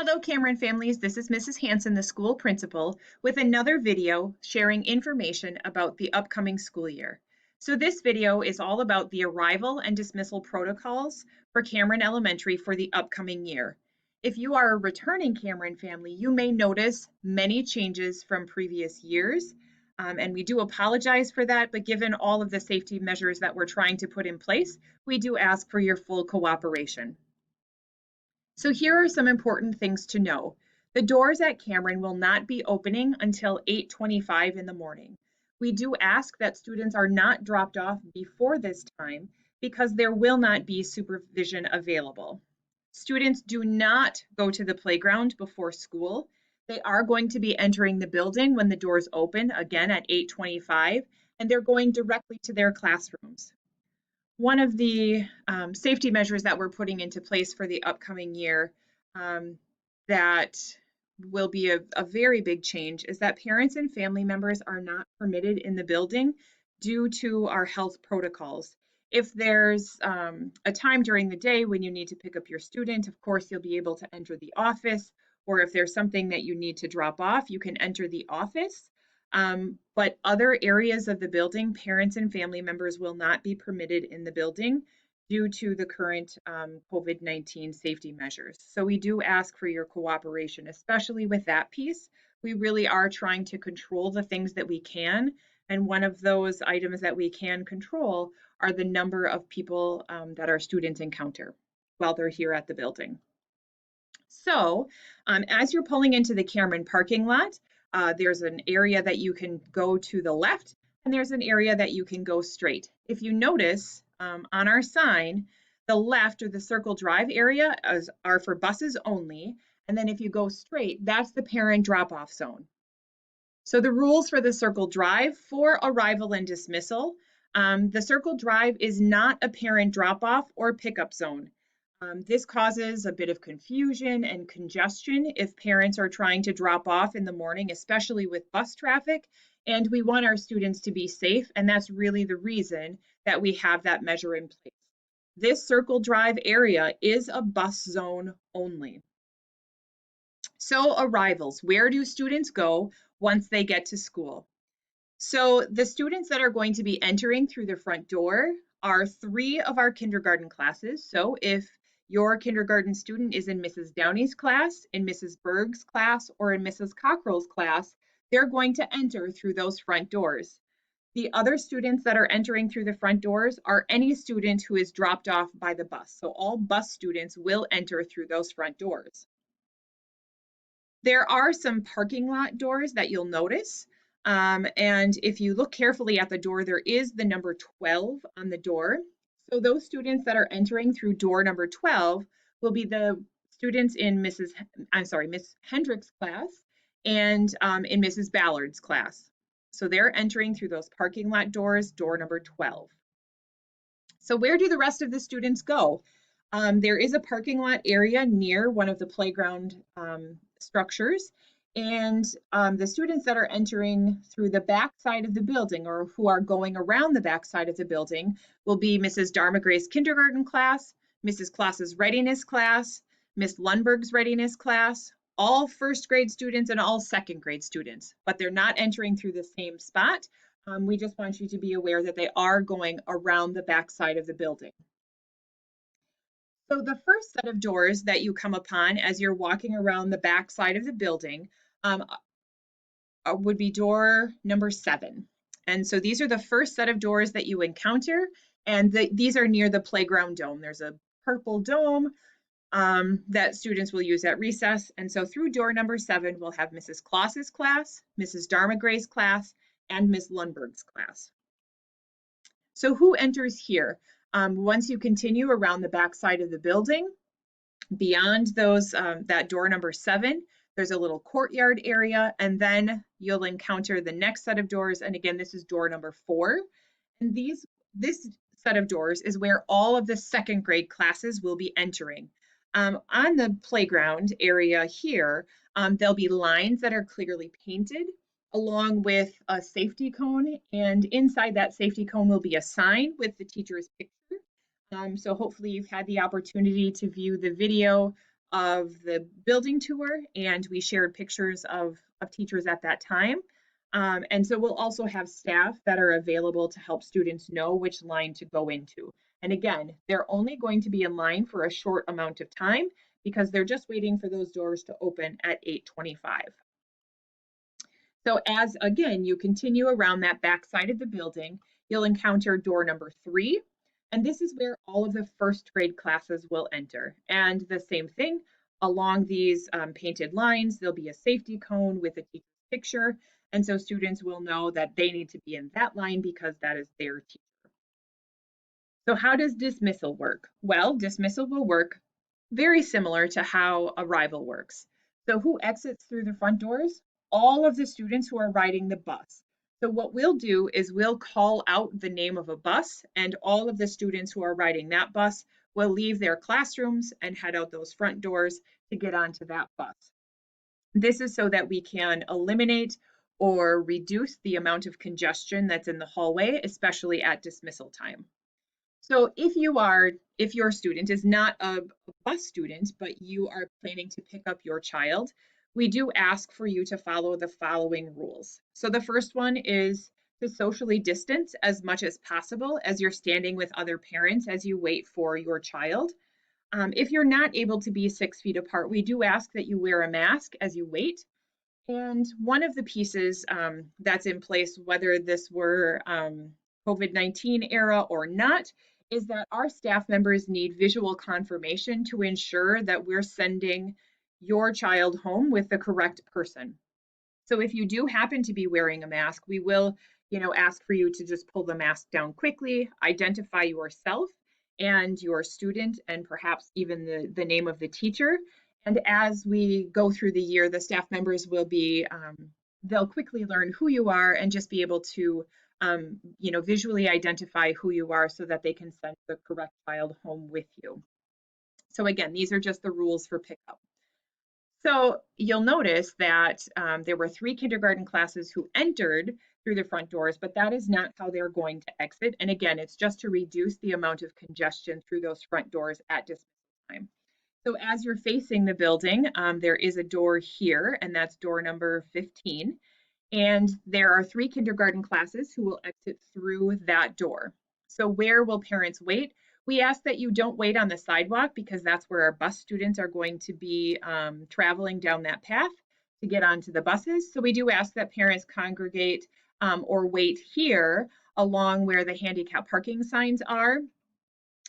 Hello, Cameron families. This is Mrs. Hansen, the school principal, with another video sharing information about the upcoming school year. So this video is all about the arrival and dismissal protocols for Cameron Elementary for the upcoming year. If you are a returning Cameron family, you may notice many changes from previous years, and we do apologize for that, but given all of the safety measures that we're trying to put in place, we do ask for your full cooperation. So here are some important things to know. The doors at Cameron will not be opening until 8:25 in the morning. We do ask that students are not dropped off before this time because there will not be supervision available. Students do not go to the playground before school. They are going to be entering the building when the doors open, again at 8:25, and they're going directly to their classrooms. One of the safety measures that we're putting into place for the upcoming year that will be a very big change is that parents and family members are not permitted in the building due to our health protocols. If there's a time during the day when you need to pick up your student, of course, you'll be able to enter the office, or if there's something that you need to drop off, you can enter the office. But other areas of the building, parents and family members will not be permitted in the building due to the current COVID-19 safety measures. So we do ask for your cooperation, especially with that piece. We really are trying to control the things that we can. And one of those items that we can control are the number of people that our students encounter while they're here at the building. So as you're pulling into the Cameron parking lot, there's an area that you can go to the left, and there's an area that you can go straight. If you notice on our sign, the left or the Circle Drive area are for buses only, and then if you go straight, that's the parent drop-off zone. So the rules for the Circle Drive for arrival and dismissal, the Circle Drive is not a parent drop-off or pickup zone. This causes a bit of confusion and congestion if parents are trying to drop off in the morning, especially with bus traffic, and we want our students to be safe, and that's really the reason that we have that measure in place. This Circle Drive area is a bus zone only. So arrivals, where do students go once they get to school? So the students that are going to be entering through the front door are 3 of our kindergarten classes. So if your kindergarten student is in Mrs. Downey's class, in Mrs. Berg's class, or in Mrs. Cockrell's class, they're going to enter through those front doors. The other students that are entering through the front doors are any student who is dropped off by the bus. So all bus students will enter through those front doors. There are some parking lot doors that you'll notice. And if you look carefully at the door, there is the number 12 on the door. So those students that are entering through door number 12 will be the students in Miss Hendrick's class and in Mrs. Ballard's class. So they're entering through those parking lot doors, door number 12. So where do the rest of the students go? There is a parking lot area near one of the playground structures, and the students that are entering through the back side of the building or who are going around the back side of the building will be Mrs. Darmagray's kindergarten class, Mrs. Klaas's readiness class, Miss Lundberg's readiness class, all first grade students and all second grade students, but they're not entering through the same spot. We just want you to be aware that they are going around the back side of the building. So the first set of doors that you come upon as you're walking around the back side of the building would be door number 7. And so these are the first set of doors that you encounter, and these are near the playground dome. There's a purple dome that students will use at recess. And so through door number 7, we'll have Mrs. Klaas's class, Mrs. Darmagray's class, and Miss Lundberg's class. So who enters here? Once you continue around the back side of the building, beyond those that door number 7, there's a little courtyard area, and then you'll encounter the next set of doors. And again, this is door number 4. And this set of doors is where all of the second grade classes will be entering. On the playground area here, there'll be lines that are clearly painted along with a safety cone, and inside that safety cone will be a sign with the teacher's picture. So hopefully you've had the opportunity to view the video of the building tour, and we shared pictures of teachers at that time. And so we'll also have staff that are available to help students know which line to go into. And again, they're only going to be in line for a short amount of time because they're just waiting for those doors to open at 8:25. So as again, you continue around that back side of the building, you'll encounter door number 3. And this is where all of the first grade classes will enter. And the same thing, along these painted lines, there'll be a safety cone with a teacher's picture. And so students will know that they need to be in that line because that is their teacher. So how does dismissal work? Well, dismissal will work very similar to how arrival works. So who exits through the front doors? All of the students who are riding the bus. So what we'll do is we'll call out the name of a bus, and all of the students who are riding that bus will leave their classrooms and head out those front doors to get onto that bus. This is so that we can eliminate or reduce the amount of congestion that's in the hallway, especially at dismissal time. So if your student is not a bus student, but you are planning to pick up your child, we do ask for you to follow the following rules. So the first one is to socially distance as much as possible as you're standing with other parents as you wait for your child. If you're not able to be 6 feet apart, we do ask that you wear a mask as you wait. And one of the pieces that's in place, whether this were COVID-19 era or not, is that our staff members need visual confirmation to ensure that we're sending your child home with the correct person. So if you do happen to be wearing a mask, we will, ask for you to just pull the mask down quickly, identify yourself and your student, and perhaps even the name of the teacher. And as we go through the year, the staff members will be, they'll quickly learn who you are and just be able to, visually identify who you are so that they can send the correct child home with you. So again, these are just the rules for pickup. So you'll notice that there were 3 kindergarten classes who entered through the front doors, but that is not how they're going to exit. And again, it's just to reduce the amount of congestion through those front doors at dismissal time. So as you're facing the building, there is a door here, and that's door number 15. And there are 3 kindergarten classes who will exit through that door. So where will parents wait? We ask that you don't wait on the sidewalk because that's where our bus students are going to be traveling down that path to get onto the buses. So we do ask that parents congregate or wait here along where the handicap parking signs are,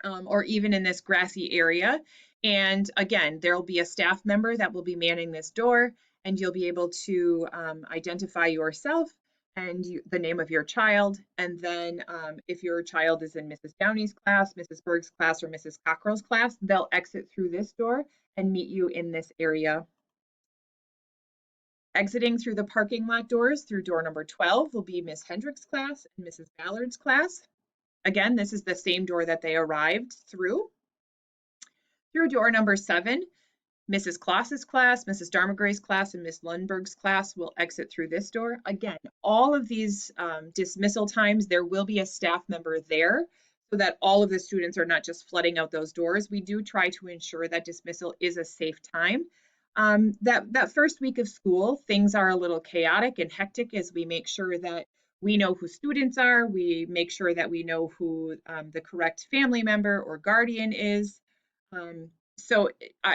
or even in this grassy area. And again, there'll be a staff member that will be manning this door, and you'll be able to identify yourself and the name of your child. And then if your child is in Mrs. Downey's class, Mrs. Berg's class, or Mrs. Cockrell's class, they'll exit through this door and meet you in this area. Exiting through the parking lot doors through door number 12 will be Miss Hendricks' class and Mrs. Ballard's class. Again, this is the same door that they arrived through. Through door number 7, Mrs. Kloss's class, Mrs. Darmagray's class, and Miss Lundberg's class will exit through this door. Again, all of these dismissal times, there will be a staff member there so that all of the students are not just flooding out those doors. We do try to ensure that dismissal is a safe time. That first week of school, things are a little chaotic and hectic as we make sure that we know who students are. We make sure that we know who the correct family member or guardian is. So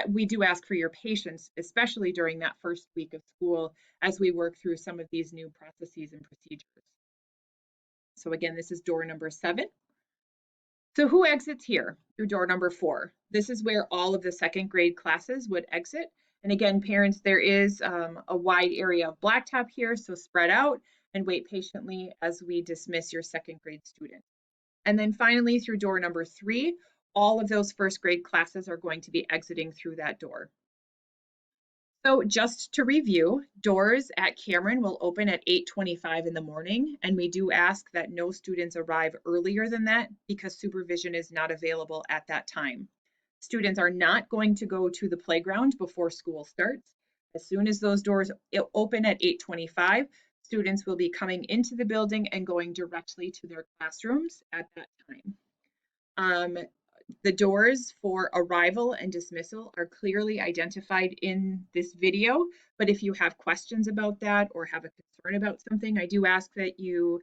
we do ask for your patience, especially during that first week of school as we work through some of these new processes and procedures. So again, this is door number 7. So who exits here? Through door number 4. This is where all of the second grade classes would exit. And again, parents, there is a wide area of blacktop here, so spread out and wait patiently as we dismiss your second grade students. And then finally, through door number 3, all of those first grade classes are going to be exiting through that door. So just to review, doors at Cameron will open at 8:25 in the morning, and we do ask that no students arrive earlier than that because supervision is not available at that time. Students are not going to go to the playground before school starts. As soon as those doors open at 8:25, students will be coming into the building and going directly to their classrooms at that time. The doors for arrival and dismissal are clearly identified in this video, but if you have questions about that or have a concern about something, I do ask that you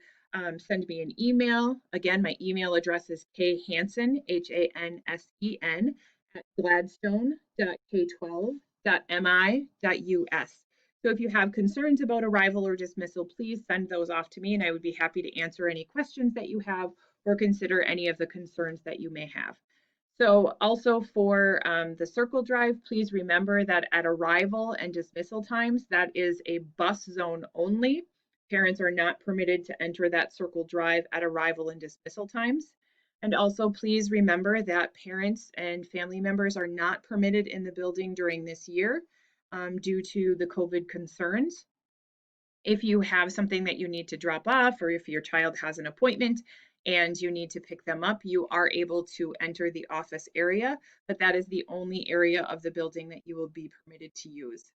send me an email. Again, my email address is khansen, Hansen, at gladstone.k12.mi.us. So if you have concerns about arrival or dismissal, please send those off to me and I would be happy to answer any questions that you have or consider any of the concerns that you may have. So also for the circle drive, please remember that at arrival and dismissal times, that is a bus zone only. Parents are not permitted to enter that circle drive at arrival and dismissal times. And also please remember that parents and family members are not permitted in the building during this year due to the COVID concerns. If you have something that you need to drop off, or if your child has an appointment and you need to pick them up, you are able to enter the office area, but that is the only area of the building that you will be permitted to use.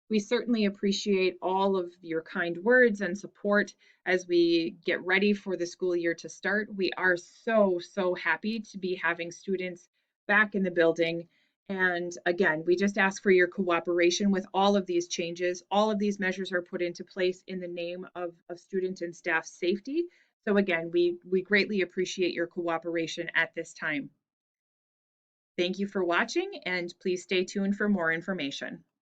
We certainly appreciate all of your kind words and support as we get ready for the school year to start. We are so happy to be having students back in the building. And again, we just ask for your cooperation with all of these changes. All of these measures are put into place in the name of student and staff safety. So again, we greatly appreciate your cooperation at this time. Thank you for watching, and please stay tuned for more information.